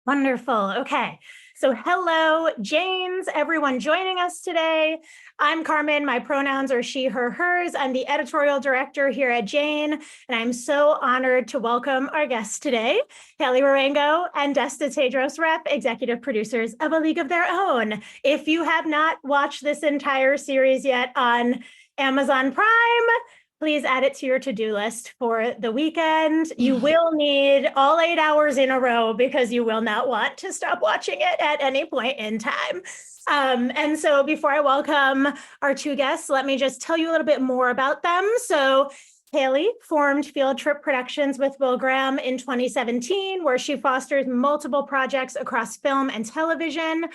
Wonderful. Okay. So hello, Janes, everyone joining us today. I'm Carmen. My pronouns are she, her, hers. I'm the editorial director here at Jane, and I'm so honored to welcome our guests today, Hailey Wierengo and Desta Tedros, Reff, executive producers of A League of Their Own. If you have not watched this entire series yet on Amazon Prime, please add it to your to-do list for the weekend. You will need all 8 hours in a row because you will not want to stop watching it at any point in time. And so before I welcome our two guests, let me just tell you a little bit more about them. So Hailey formed Field Trip Productions with Will Graham in 2017, where she fosters multiple projects across film and television.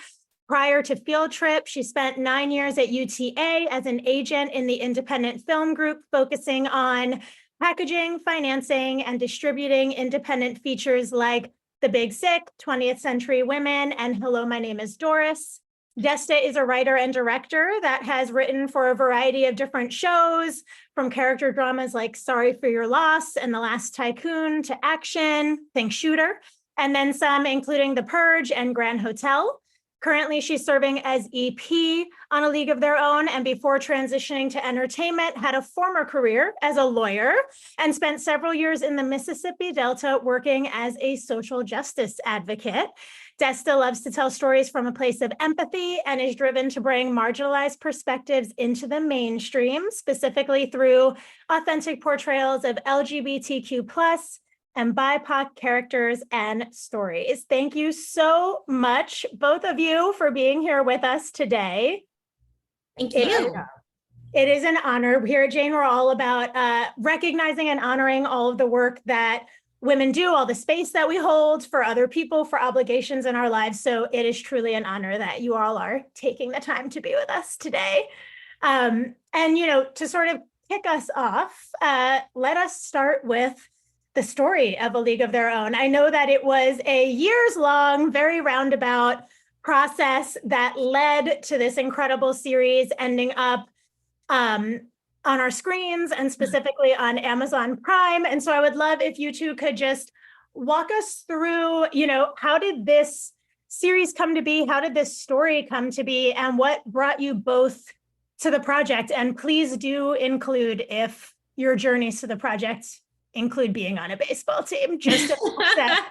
Prior to Field Trip, she spent 9 years at UTA as an agent in the independent film group, focusing on packaging, financing, and distributing independent features like The Big Sick, 20th Century Women, and Hello, My Name is Doris. Desta is a writer and director that has written for a variety of different shows, from character dramas like Sorry for Your Loss and The Last Tycoon to action, think Shooter, and then some including The Purge and Grand Hotel. Currently, she's serving as EP on A League of Their Own, and before transitioning to entertainment, had a former career as a lawyer and spent several years in the Mississippi Delta working as a social justice advocate. Desta loves to tell stories from a place of empathy and is driven to bring marginalized perspectives into the mainstream, specifically through authentic portrayals of LGBTQ+ and BIPOC characters and stories. Thank you so much, both of you, for being here with us today. Thank you. It is an honor. Here at Jane, we're all about recognizing and honoring all of the work that women do, all the space that we hold for other people, for obligations in our lives. So it is truly an honor that you all are taking the time to be with us today. And, to sort of kick us off, let us start with the story of A League of Their Own. I know that it was a years-long, very roundabout process that led to this incredible series ending up on our screens and specifically on Amazon Prime. And so I would love if you two could just walk us through, how did this series come to be? How did this story come to be? And what brought you both to the project? And please do include, if your journeys to the project include being on a baseball team, just that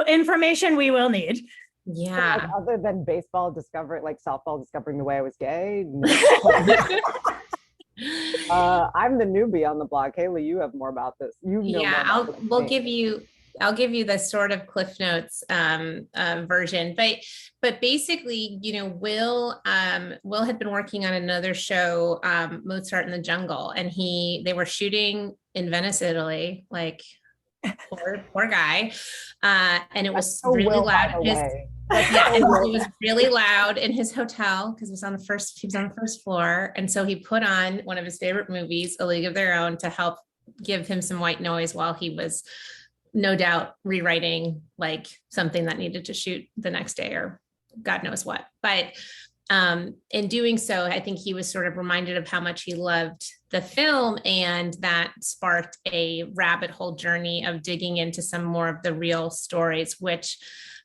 information we will need. Yeah. So, like, other than baseball discovering, like softball discovering the way I was gay. I'm the newbie on the block. Hailey, you have more about this. I'll give you the sort of Cliff Notes version, but basically, Will had been working on another show, Mozart in the Jungle, and they were shooting in Venice, Italy, like poor guy, and it was so really loud. It was really loud in his hotel because he was on the first floor, and so he put on one of his favorite movies, A League of Their Own, to help give him some white noise while he was no doubt rewriting like something that needed to shoot the next day or God knows what. But in doing so, I think he was sort of reminded of how much he loved the film, and that sparked a rabbit hole journey of digging into some more of the real stories, which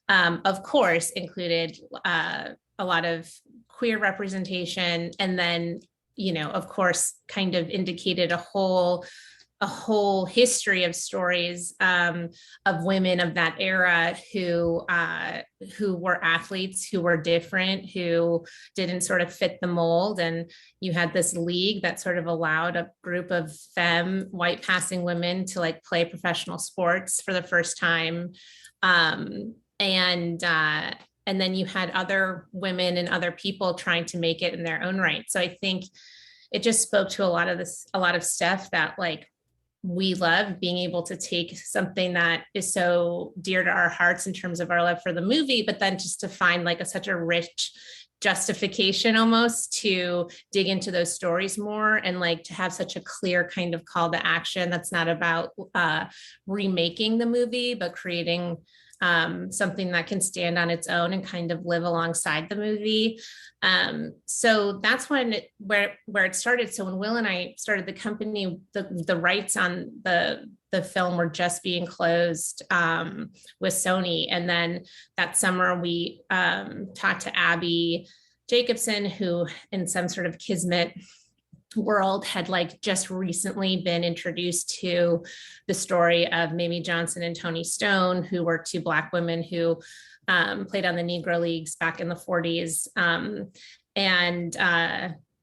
of course included a lot of queer representation, and then, of course, kind of indicated a whole history of stories of women of that era who were athletes, who were different, who didn't sort of fit the mold. And you had this league that sort of allowed a group of white passing women to like play professional sports for the first time. And then you had other women and other people trying to make it in their own right. So I think it just spoke to a lot of stuff that like we love, being able to take something that is so dear to our hearts in terms of our love for the movie, but then just to find like such a rich justification almost to dig into those stories more, and like to have such a clear kind of call to action that's not about remaking the movie, but creating something that can stand on its own and kind of live alongside the movie. So that's where it started. So when Will and I started the company, the rights on the the film were just being closed with Sony. And then that summer we talked to Abby Jacobson, who in some sort of kismet world had like just recently been introduced to the story of Mamie Johnson and Toni Stone, who were two Black women who played on the Negro Leagues back in the 40s.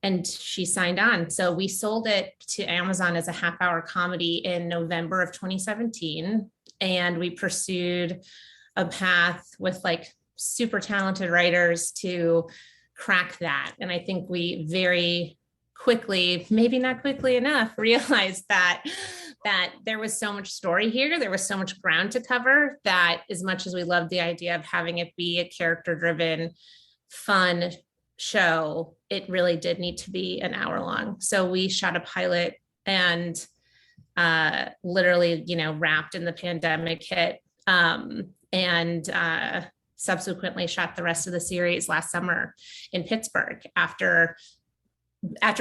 And she signed on. So we sold it to Amazon as a half-hour comedy in November of 2017. And we pursued a path with like super talented writers to crack that. And I think we very quickly, maybe not quickly enough, realized that there was so much story here, there was so much ground to cover, that as much as we loved the idea of having it be a character-driven, fun show, it really did need to be an hour long. So we shot a pilot and literally, wrapped in the pandemic hit, and subsequently shot the rest of the series last summer in Pittsburgh after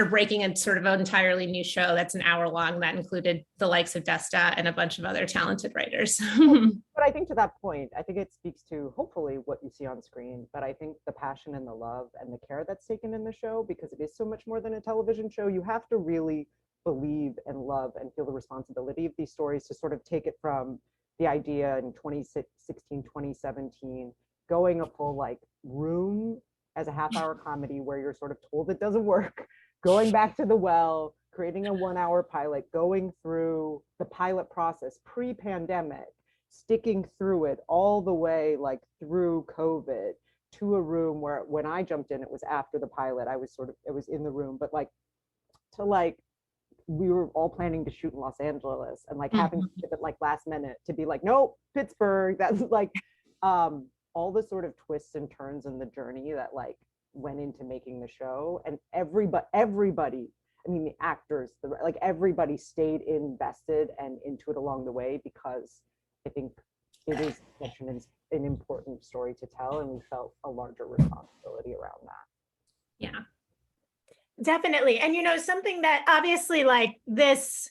breaking a sort of entirely new show that's an hour long that included the likes of Desta and a bunch of other talented writers. But I think to that point, I think it speaks to hopefully what you see on screen, but I think the passion and the love and the care that's taken in the show, because it is so much more than a television show, you have to really believe and love and feel the responsibility of these stories to sort of take it from the idea in 2016, 2017, going a full like Room as a half-hour comedy where you're sort of told it doesn't work, going back to the well, creating a 1-hour pilot, going through the pilot process pre-pandemic, sticking through it all the way like through COVID, to a Room where when I jumped in, it was after the pilot. It was in the room, but like to like, we were all planning to shoot in Los Angeles and like having to ship it like last minute to be like, nope, Pittsburgh. That's like, all the sort of twists and turns in the journey that like went into making the show, and everybody, I mean the actors, like everybody stayed invested and into it along the way, because I think it is such an important story to tell, and we felt a larger responsibility around that. Yeah, definitely. And something that obviously like this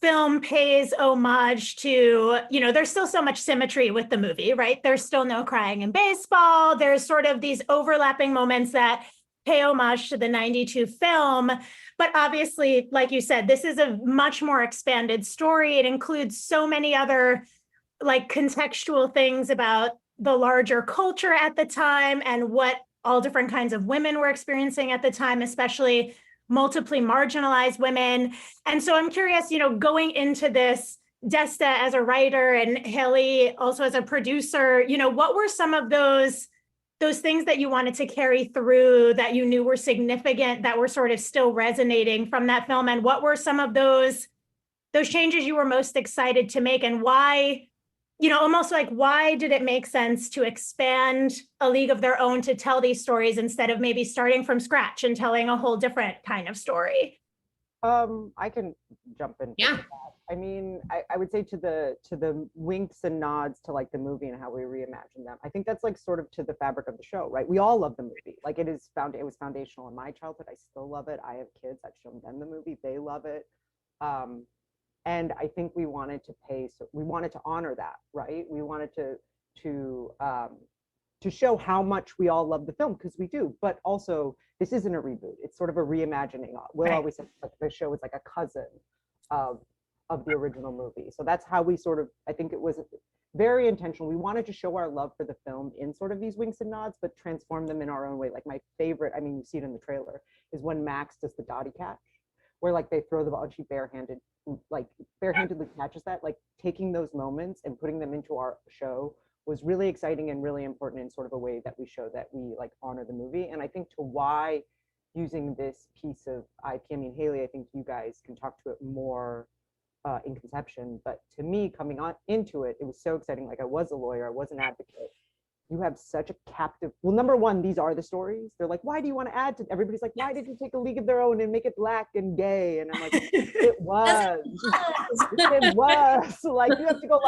film pays homage to, there's still so much symmetry with the movie, right? There's still no crying in baseball. There's sort of these overlapping moments that pay homage to the 92 film. But obviously, like you said, this is a much more expanded story. It includes so many other like contextual things about the larger culture at the time and what all different kinds of women were experiencing at the time, especially multiply marginalized women. And so I'm curious, going into this, Desta as a writer and Hailey also as a producer, what were some of those things that you wanted to carry through that you knew were significant, that were sort of still resonating from that film? And what were some of those changes you were most excited to make, and why, almost like, why did it make sense to expand A League of Their Own to tell these stories instead of maybe starting from scratch and telling a whole different kind of story? I can jump in. Yeah. That. I mean, I would say to the winks and nods to like the movie and how we reimagine them, I think that's like sort of to the fabric of the show, right? We all love the movie. Like it was foundational in my childhood. I still love it. I have kids. I've shown them the movie. They love it. And I think we wanted to honor that, right? We wanted to show how much we all love the film, because we do, but also this isn't a reboot. It's sort of a reimagining. Will always say like the show is like a cousin of the original movie. So that's how we sort of, I think it was very intentional. We wanted to show our love for the film in sort of these winks and nods, but transform them in our own way. Like my favorite, I mean, you see it in the trailer, is when Max does the Dottie catch, where like they throw the ball and she barehandedly catches that. Like taking those moments and putting them into our show was really exciting and really important in sort of a way that we show that we like honor the movie. And I think to why using this piece of IP, I mean, Hailey, I think you guys can talk to it more in conception, but to me coming on into it, it was so exciting. Like I was a lawyer, I was an advocate. You have such a captive, well, number one, these are the stories. They're like, why do you want to add to, everybody's like, why did you take A League of Their Own and make it Black and gay? And I'm like, it was, it was. Like you have to go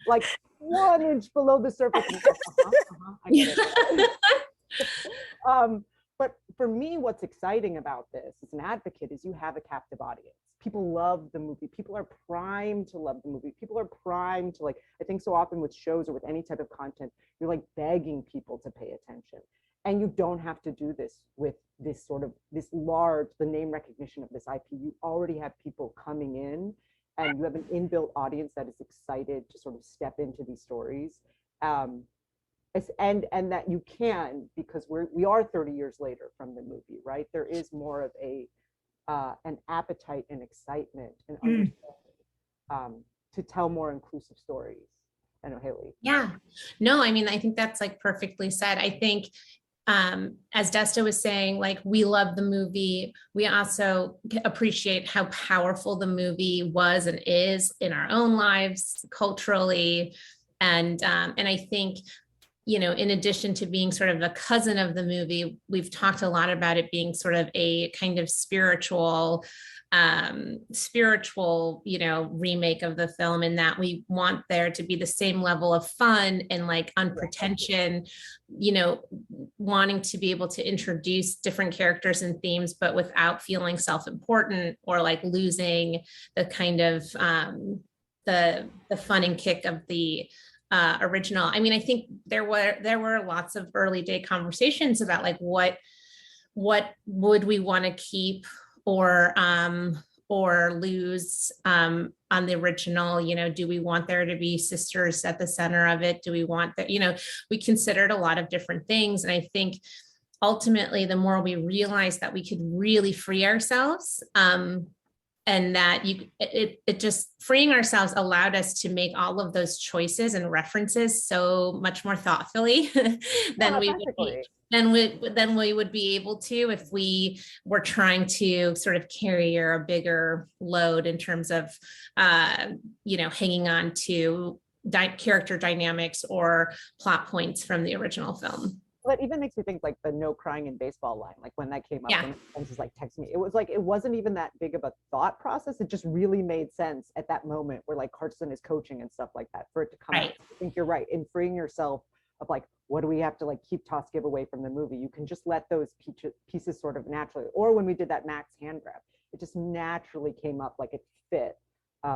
like 1 inch below the surface. I get it. But for me, what's exciting about this as an advocate is you have a captive audience. people love the movie. People are primed to love the movie. People are primed to, like, I think so often with shows or with any type of content, you're like begging people to pay attention. And you don't have to do this with this sort of this large, the name recognition of this IP. You already have people coming in, and you have an inbuilt audience that is excited to sort of step into these stories. And that you can, because we are 30 years later from the movie, right? There is more of an appetite and excitement and understanding to tell more inclusive stories. I know, Hailey. Yeah, no, I mean, I think that's like perfectly said. I think as Desta was saying, like, we love the movie. We also appreciate how powerful the movie was and is in our own lives, culturally. And I think, you know, in addition to being sort of a cousin of the movie, we've talked a lot about it being sort of a kind of spiritual, you know, remake of the film, in that we want there to be the same level of fun and like unpretension, you know, wanting to be able to introduce different characters and themes, but without feeling self-important or like losing the kind of the fun and kick of the original. I mean, I think there were lots of early day conversations about like what would we want to keep or lose on the original. You know, do we want there to be sisters at the center of it? Do we want that? You know, we considered a lot of different things, and I think ultimately the more we realized that we could really free ourselves, and that it just freeing ourselves allowed us to make all of those choices and references so much more thoughtfully than we would be able to if we were trying to sort of carry a bigger load in terms of, you know, hanging on to character dynamics or plot points from the original film. But even makes me think like the no crying in baseball line, like when that came up, and friends was like text me, it was like, it wasn't even that big of a thought process. It just really made sense at that moment where like Carson is coaching and stuff like that, for it to come out. I think you're right in freeing yourself of like, what do we have to like keep toss give away from the movie? You can just let those pieces sort of naturally, or when we did that Max hand grab, it just naturally came up, like it fit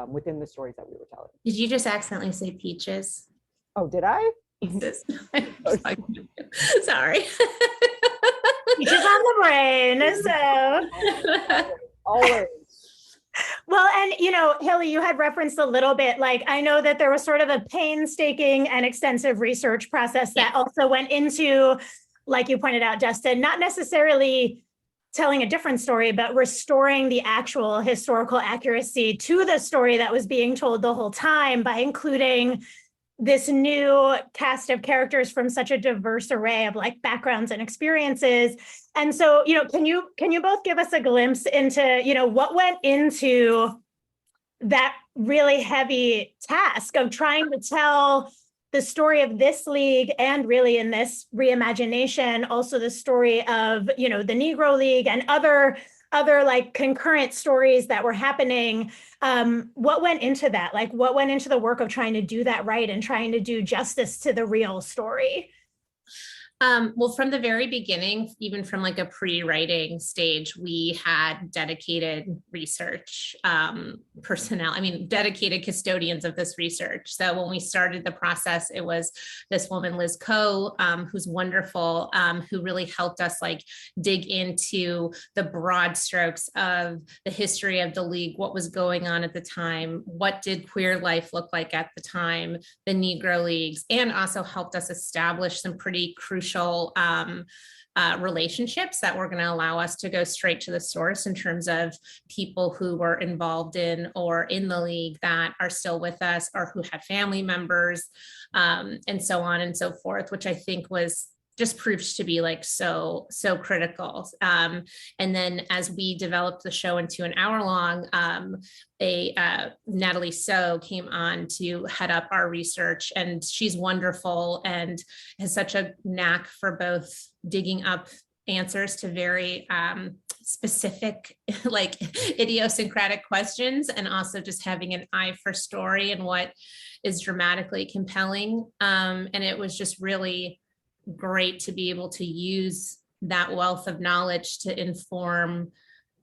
within the stories that we were telling. Did you just accidentally say peaches? Oh, did I? Sorry. Peaches on the brain. So always. Well, and you know, Hailey, you had referenced a little bit, like, I know that there was sort of a painstaking and extensive research process that also went into, like you pointed out, Desta, not necessarily telling a different story, but restoring the actual historical accuracy to the story that was being told the whole time by including this new cast of characters from such a diverse array of like backgrounds and experiences. And so, you know, can you both give us a glimpse into, you know, what went into that really heavy task of trying to tell the story of this league, and really in this reimagination, also the story of, you know, the Negro League and other like concurrent stories that were happening. What went into that? Like, what went into the work of trying to do that right and trying to do justice to the real story? Well, from the very beginning, even from like a pre-writing stage, we had dedicated research personnel, dedicated custodians of this research. So when we started the process, it was this woman, Liz Coe, who's wonderful, who really helped us like dig into the broad strokes of the history of the league, what was going on at the time, what did queer life look like at the time, the Negro Leagues, and also helped us establish some pretty crucial relationships that were going to allow us to go straight to the source in terms of people who were involved in or in the league that are still with us or who had family members, and so on and so forth, which I think was just proved to be like so critical. And then as we developed the show into an hour long, Natalie So came on to head up our research, and she's wonderful and has such a knack for both digging up answers to very specific, like idiosyncratic questions, and also just having an eye for story and what is dramatically compelling. And it was just really great to be able to use that wealth of knowledge to inform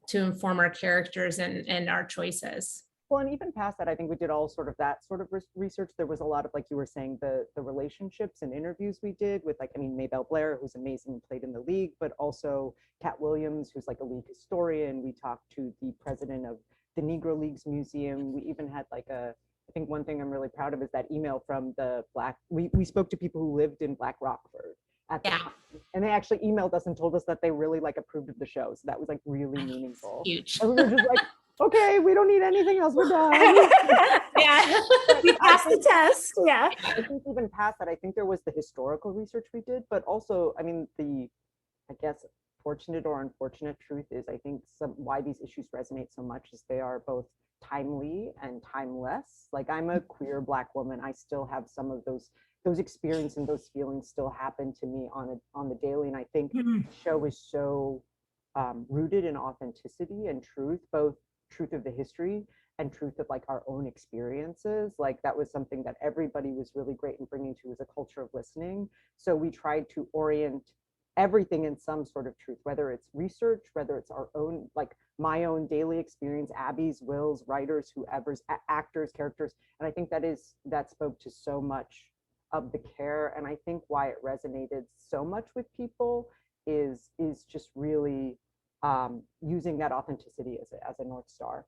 to inform our characters and our choices. Well, and even past that, I think we did all sort of that sort of research. There was a lot of, like you were saying, the relationships and interviews we did with, like, I mean, Maybelle Blair, who's amazing and played in the league, but also Cat Williams, who's like a league historian. We talked to the president of the Negro Leagues Museum. We even had like I think one thing I'm really proud of is that email from the we spoke to people who lived in Black Rockford at the time, and they actually emailed us and told us that they really like approved of the show. So that was like really meaningful. Huge. And we were just like, okay, we don't need anything else. We're done. Yeah, we passed the test. Yeah. I think even past that, I think there was the historical research we did, but also, I mean, I guess, fortunate or unfortunate truth is, I think why these issues resonate so much is they are both timely and timeless. Like, I'm a queer Black woman. I still have some of those experiences and those feelings still happen to me on the daily. And I think the show is so rooted in authenticity and truth, both truth of the history and truth of like our own experiences. Like, that was something that everybody was really great in bringing to, as a culture of listening. So we tried to orient everything in some sort of truth, whether it's research, whether it's our own, like my own daily experience, Abby's, Will's, writers, whoever's, actors, characters. And I think that spoke to so much of the care. And I think why it resonated so much with people is just really using that authenticity as a North Star.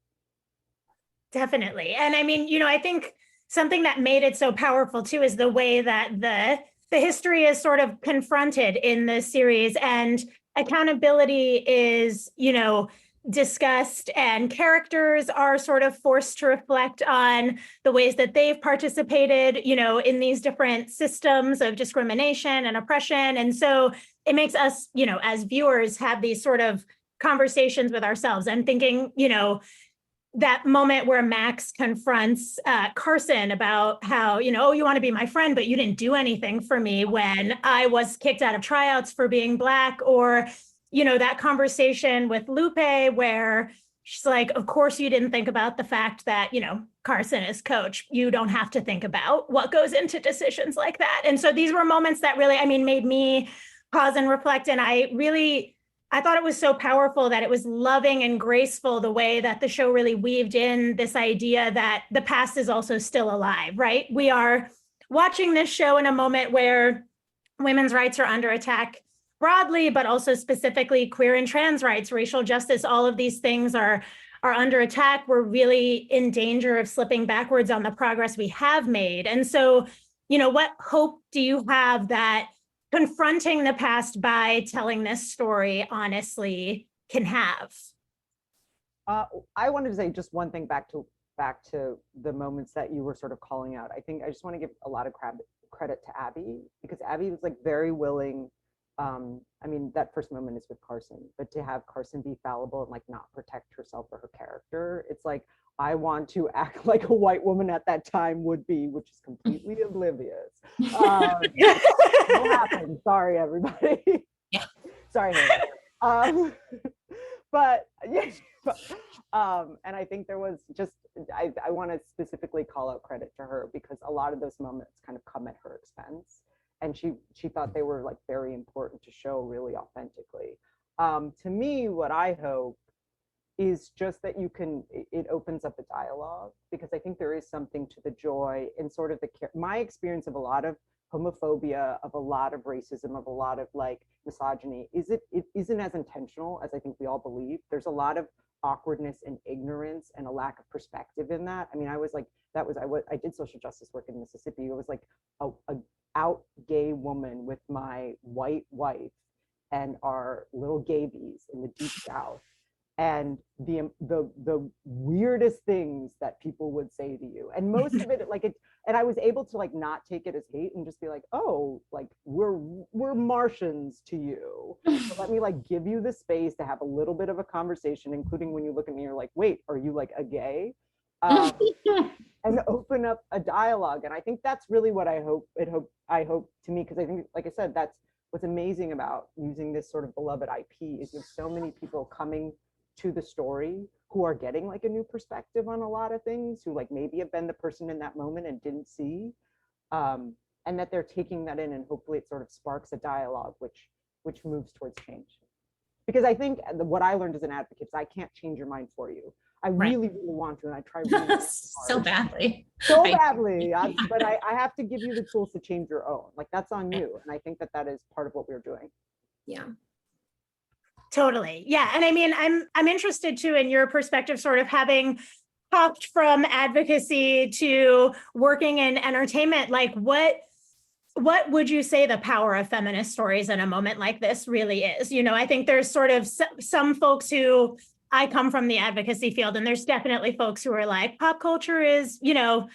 Definitely. And I mean, I think something that made it so powerful too is the way that the history is sort of confronted in the series, and accountability is, discussed, and characters are sort of forced to reflect on the ways that they've participated, in these different systems of discrimination and oppression. And so it makes us, as viewers, have these sort of conversations with ourselves. I'm thinking, that moment where Max confronts Carson about how, oh, you want to be my friend, but you didn't do anything for me when I was kicked out of tryouts for being Black. Or, that conversation with Lupe where she's like, of course you didn't think about the fact that, Carson is coach. You don't have to think about what goes into decisions like that. And so these were moments that really, made me pause and reflect. And I thought it was so powerful that it was loving and graceful, the way that the show really weaved in this idea that the past is also still alive, right? We are watching this show in a moment where women's rights are under attack broadly, but also specifically queer and trans rights, racial justice, all of these things are under attack. We're really in danger of slipping backwards on the progress we have made. And so, what hope do you have that confronting the past by telling this story honestly can have? I wanted to say just one thing back to the moments that you were sort of calling out. I think I just want to give a lot of credit to Abby, because Abby was like very willing. That first moment is with Carson, but to have Carson be fallible and like not protect herself or her character, it's like, I want to act like a white woman at that time would be, which is completely oblivious. What happened? Sorry, everybody. Yeah. Sorry. But yeah, and I think there was just, I want to specifically call out credit to her, because a lot of those moments kind of come at her expense. And she thought they were like very important to show really authentically. To me, what I hope is just that it opens up a dialogue, because I think there is something to the joy in sort of my experience of a lot of homophobia, of a lot of racism, of a lot of like misogyny, it isn't as intentional as I think we all believe. There's a lot of awkwardness and ignorance and a lack of perspective in that. I did social justice work in Mississippi. It was like a out gay woman with my white wife and our little gabies in the deep South, and the weirdest things that people would say to you, and most of it and I was able to like not take it as hate and just be like, oh, like we're Martians to you, so let me like give you the space to have a little bit of a conversation, including when you look at me, you're like, wait, are you like a gay? And open up a dialogue. And I think that's really what I hope to me, because I think, like I said, that's what's amazing about using this sort of beloved IP, is you have so many people coming to the story who are getting like a new perspective on a lot of things, who like maybe have been the person in that moment and didn't see, and that they're taking that in, and hopefully it sort of sparks a dialogue which moves towards change. because I think what I learned as an advocate is I can't change your mind for you. I really, really want to, and I try really hard. So badly. So badly, but I have to give you the tools to change your own. Like, that's on you. And I think that is part of what we're doing. Yeah. Totally. Yeah. And I mean, I'm interested too in your perspective, sort of having hopped from advocacy to working in entertainment. Like, what would you say the power of feminist stories in a moment like this really is? You know, I think there's sort of some folks who, I come from the advocacy field, and there's definitely folks who are like, pop culture is, you know,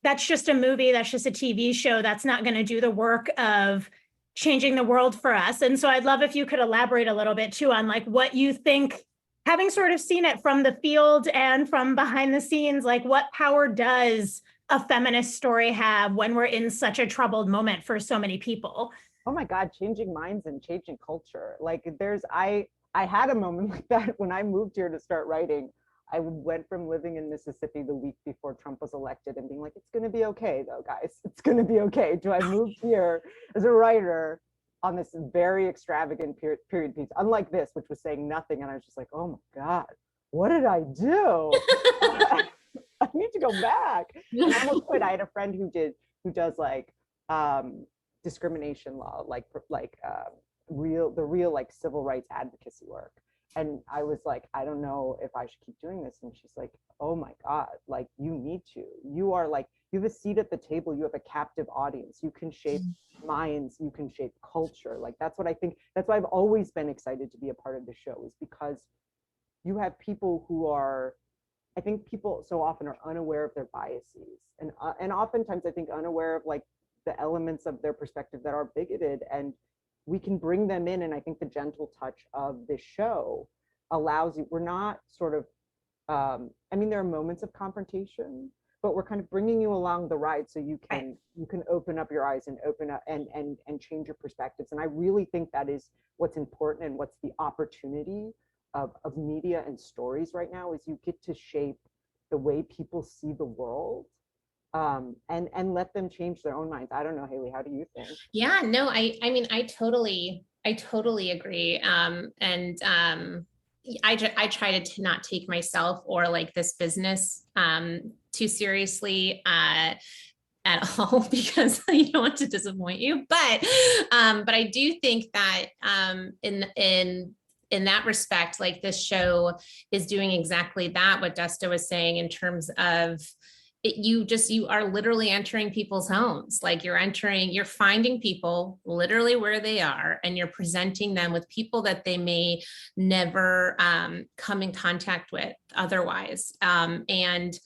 that's just a movie, that's just a TV show, that's not going to do the work of changing the world for us. And so I'd love if you could elaborate a little bit too on like what you think, having sort of seen it from the field and from behind the scenes, like what power does a feminist story have when we're in such a troubled moment for so many people? Oh my God, changing minds and changing culture. Like, I had a moment like that when I moved here to start writing. I went from living in Mississippi the week before Trump was elected and being like, it's going to be okay though, guys. It's going to be okay. To I moved here as a writer on this very extravagant period piece, unlike this, which was saying nothing. And I was just like, oh my God, what did I do? I need to go back. And I almost quit. I had a friend who does like discrimination law, like the real like civil rights advocacy work. And I was like, I don't know if I should keep doing this. And she's like, oh my God, like you need to. You are like, you have a seat at the table. You have a captive audience. You can shape minds. You can shape culture. Like, that's what I think. That's why I've always been excited to be a part of the show, is because you have people who are, I think people so often are unaware of their biases. And oftentimes I think unaware of like the elements of their perspective that are bigoted, and we can bring them in. And I think the gentle touch of this show allows you, we're not sort of, I mean, there are moments of confrontation, but we're kind of bringing you along the ride so you can open up your eyes and open up and change your perspectives. And I really think that is what's important, and what's the opportunity of media and stories right now, is you get to shape the way people see the world. And let them change their own minds. I don't know, Hailey, how do you think? Yeah, no, I mean, I totally agree. I try to not take myself or like this business too seriously at all, because I don't want to disappoint you. But I do think that in that respect, like this show is doing exactly that, what Desta was saying, in terms of you are literally entering people's homes. Like you're finding people literally where they are, and you're presenting them with people that they may never come in contact with otherwise, and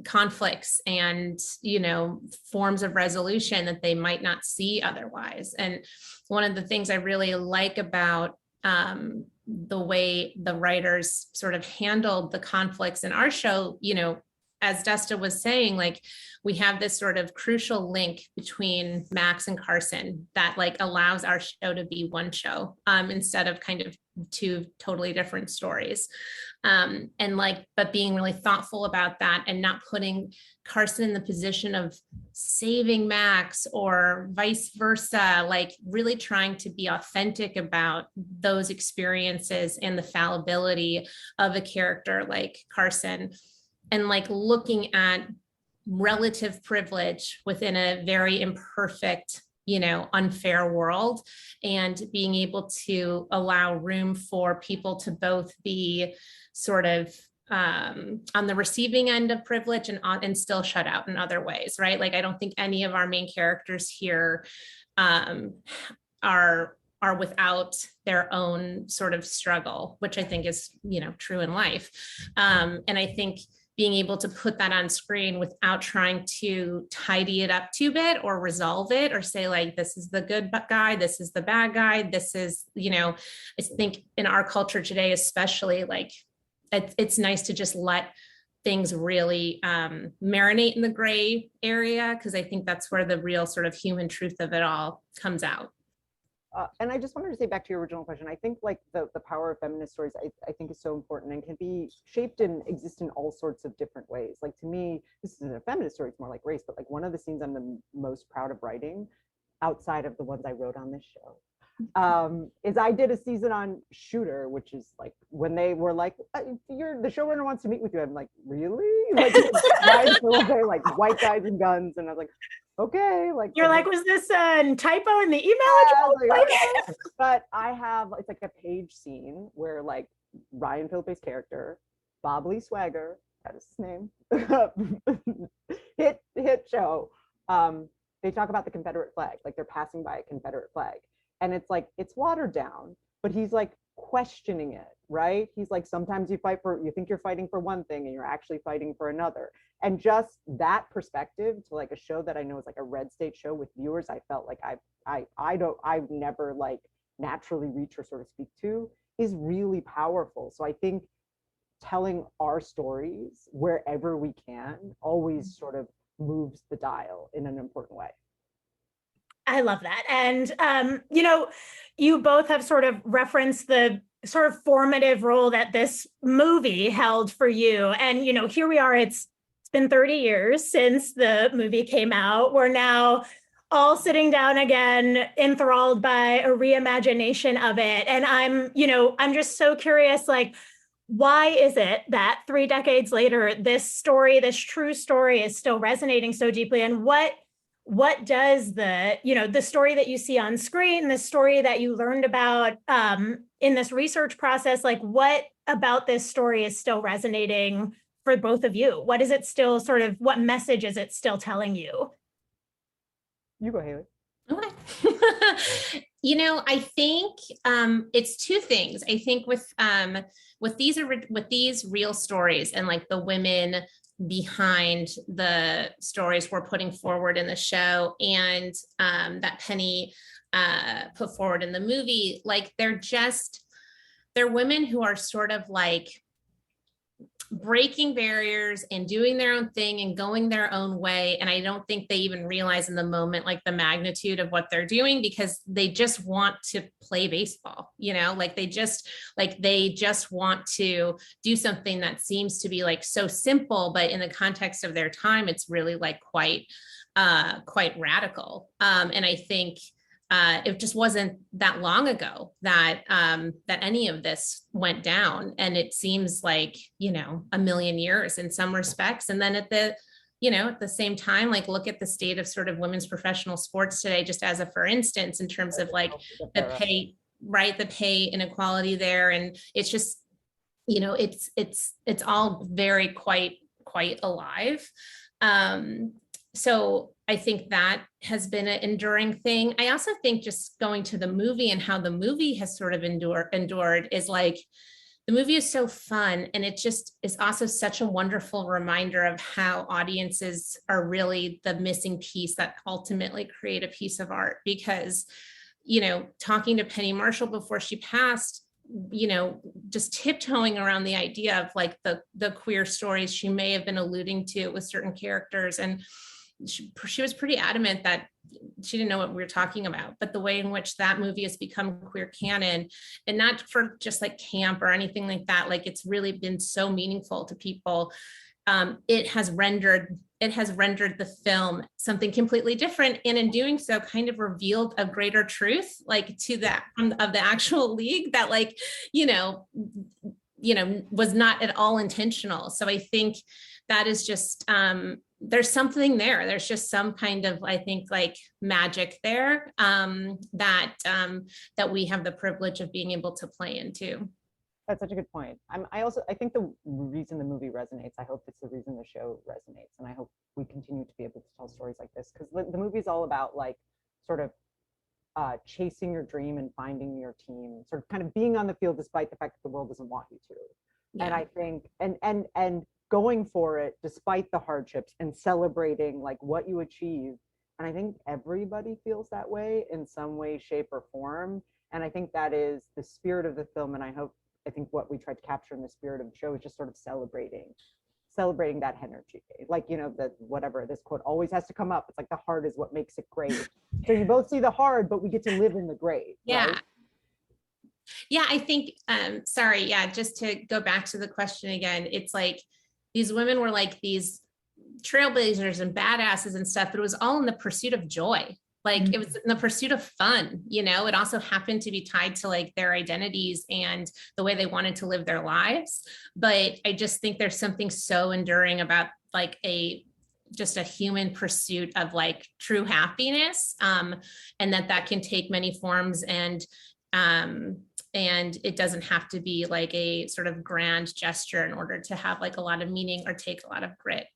conflicts and, you know, forms of resolution that they might not see otherwise. And one of the things I really like about the way the writers sort of handled the conflicts in our show, you know, as Desta was saying, like we have this sort of crucial link between Max and Carson that like allows our show to be one show instead of kind of two totally different stories. And like, but being really thoughtful about that and not putting Carson in the position of saving Max or vice versa, like really trying to be authentic about those experiences and the fallibility of a character like Carson. And like looking at relative privilege within a very imperfect, you know, unfair world, and being able to allow room for people to both be sort of on the receiving end of privilege and still shut out in other ways, right? Like I don't think any of our main characters here are without their own sort of struggle, which I think is, you know, true in life. And I think being able to put that on screen without trying to tidy it up too bit or resolve it or say like, this is the good guy, this is the bad guy, this is, you know, I think in our culture today, especially, like it's nice to just let things really marinate in the gray area, because I think that's where the real sort of human truth of it all comes out. And I just wanted to say back to your original question, I think like the power of feminist stories, I think is so important and can be shaped and exist in all sorts of different ways. Like to me, this isn't a feminist story, it's more like race, but like one of the scenes I'm the most proud of writing outside of the ones I wrote on this show is I did a season on Shooter, which is like when they were like, the showrunner wants to meet with you. I'm like, really? Like, like white guys and guns, and I was like, okay, like you're like, was this a typo in the email address? Like, okay. But I have, it's like a page scene where like Ryan Phillippe's character, Bob Lee Swagger, that is his name, hit show. They talk about the Confederate flag, like they're passing by a Confederate flag, and it's like it's watered down, but he's like questioning it, right? He's like, sometimes you think you're fighting for one thing and you're actually fighting for another. And just that perspective to like a show that I know is like a red state show with viewers, I felt like I've never like naturally reach or sort of speak to, is really powerful. So I think telling our stories wherever we can always sort of moves the dial in an important way. I love that. And, you both have sort of referenced the sort of formative role that this movie held for you. And, here we are, it's been 30 years since the movie came out. We're now all sitting down again, enthralled by a reimagination of it. And I'm just so curious, like, why is it that 3 decades later, this story, this true story, is still resonating so deeply? And what does the story that you see on screen, the story that you learned about in this research process, like what about this story is still resonating for both of you? What is it still what message is it still telling you? You go, Hailey. Okay. I think it's two things. I think with these real stories and like the women behind the stories we're putting forward in the show, and that Penny put forward in the movie, like they're women who are sort of like breaking barriers and doing their own thing and going their own way. And I don't think they even realize in the moment, like the magnitude of what they're doing, because they just want to play baseball, like they just want to do something that seems to be like so simple, but in the context of their time, it's really like quite radical. And I think it just wasn't that long ago that any of this went down, and it seems like a million years in some respects. And then at the same time, like look at the state of sort of women's professional sports today, just as a for instance, in terms of like the pay inequality there, and it's just it's all very quite alive. So I think that has been an enduring thing. I also think just going to the movie and how the movie has sort of endured is like, the movie is so fun. And it just is also such a wonderful reminder of how audiences are really the missing piece that ultimately create a piece of art. Because, talking to Penny Marshall before she passed, just tiptoeing around the idea of like the queer stories she may have been alluding to with certain characters. And she was pretty adamant that she didn't know what we were talking about, but the way in which that movie has become queer canon, and not for just like camp or anything like that, like it's really been so meaningful to people. It has rendered the film something completely different, and in doing so kind of revealed a greater truth, like to that of the actual league that like was not at all intentional. So I think that is just there's something there. There's just some kind of, I think, like magic there that we have the privilege of being able to play into. That's such a good point. I think the reason the movie resonates, I hope it's the reason the show resonates, and I hope we continue to be able to tell stories like this, because the movie is all about like sort of chasing your dream and finding your team, sort of kind of being on the field despite the fact that the world doesn't want you to. Yeah. And I think and going for it despite the hardships and celebrating like what you achieve. And I think everybody feels that way in some way, shape, or form. And I think that is the spirit of the film. And I think what we tried to capture in the spirit of the show is just sort of celebrating that energy. Like, that whatever, this quote always has to come up. It's like the hard is what makes it great. So you both see the hard, but we get to live in the great. Yeah. Right? Yeah, I think, just to go back to the question again, it's like, these women were like these trailblazers and badasses and stuff, but it was all in the pursuit of joy. Like it was in the pursuit of fun, you know. It also happened to be tied to like their identities and the way they wanted to live their lives. But I just think there's something so enduring about like just a human pursuit of like true happiness, and that can take many forms, and it doesn't have to be like a sort of grand gesture in order to have like a lot of meaning or take a lot of grit.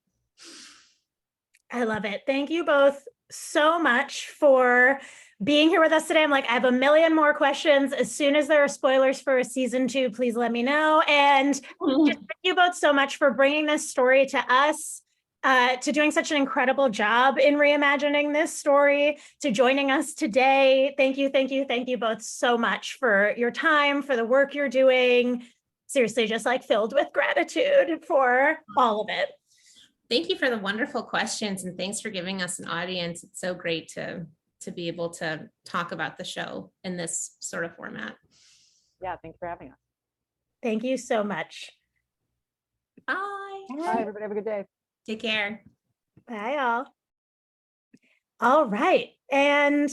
I love it. Thank you both so much for being here with us today. I'm like, I have a million more questions. As soon as there are spoilers for season 2, please let me know. And just thank you both so much for bringing this story to us, to doing such an incredible job in reimagining this story, to joining us today. Thank you, thank you, thank you both so much for your time, for the work you're doing. Seriously, just like filled with gratitude for all of it. Thank you for the wonderful questions, and thanks for giving us an audience. It's so great to be able to talk about the show in this sort of format. Yeah, thanks for having us. Thank you so much. Bye. Bye, everybody. Have a good day. Take care. Bye, all. All right. And